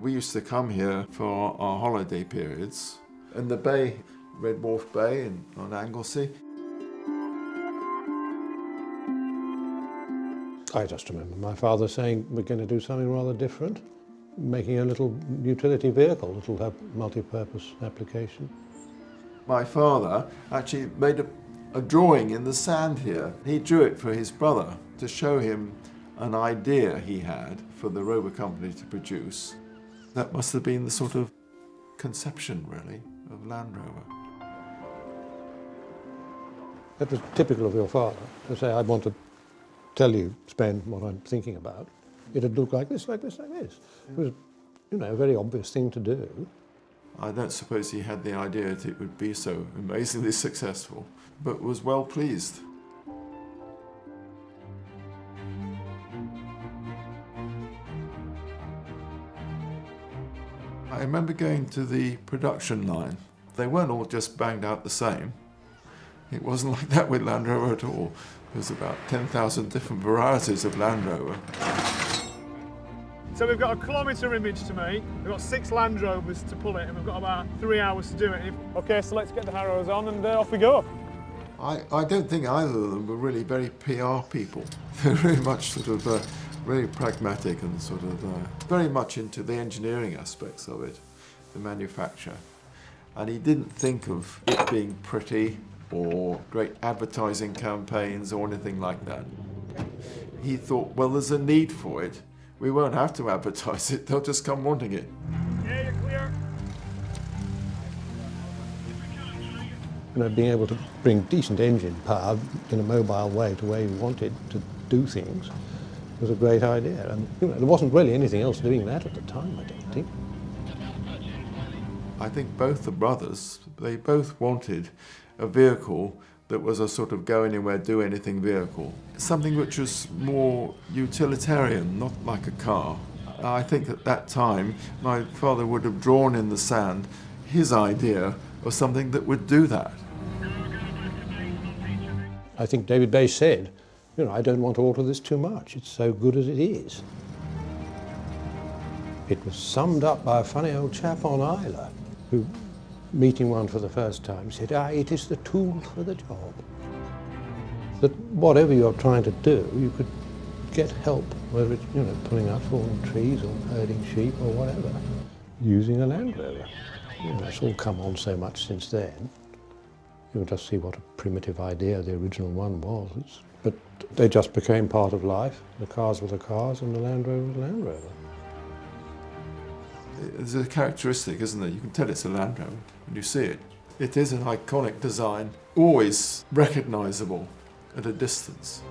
We used to come here for our holiday periods. In the bay, Wharf Bay on Anglesey. I just remember my father saying we're going to do something rather different, making a little utility vehicle that will have multi-purpose application. My father actually made a drawing in the sand here. He drew it for his brother to show him an idea he had for the Rover company to produce. That must have been the sort of conception, really, of Land Rover. It was typical of your father to say, I want to tell you, Spen, what I'm thinking about. It'd look like this, like this, like this. It was, a very obvious thing to do. I don't suppose he had the idea that it would be so amazingly successful, but was well pleased. I remember going to the production line. They weren't all just banged out the same. It wasn't like that with Land Rover at all. There was about 10,000 different varieties of Land Rover. So we've got a kilometre image to make, we've got 6 Land Rovers to pull it, and we've got about 3 hours to do it. Okay, so let's get the harrows on and off we go. I don't think either of them were really very PR people. They're very much sort of very pragmatic and sort of very much into the engineering aspects of it, the manufacture. And he didn't think of it being pretty or great advertising campaigns or anything like that. He thought, well, there's a need for it. We won't have to advertise it, they'll just come wanting it. Yeah, you're clear. Being able to bring decent engine power in a mobile way to where you wanted to do things was a great idea. And there wasn't really anything else doing that at the time, I don't think. I think both the brothers, they both wanted a vehicle that was a sort of go anywhere, do anything vehicle. Something which was more utilitarian, not like a car. I think at that time, my father would have drawn in the sand his idea of something that would do that. I think David Bay said, I don't want to alter this too much. It's so good as it is. It was summed up by a funny old chap on Isla who, meeting one for the first time, said, it is the tool for the job. That whatever you're trying to do, you could get help, whether it's, pulling out fallen trees or herding sheep or whatever, using a Land Rover. It's all come on so much since then. You'll just see what a primitive idea the original one was. But they just became part of life. The cars were the cars and the Land Rover was Land Rover. There's a characteristic, isn't there? You can tell it's a Land Rover when you see it. It is an iconic design, always recognisable at a distance.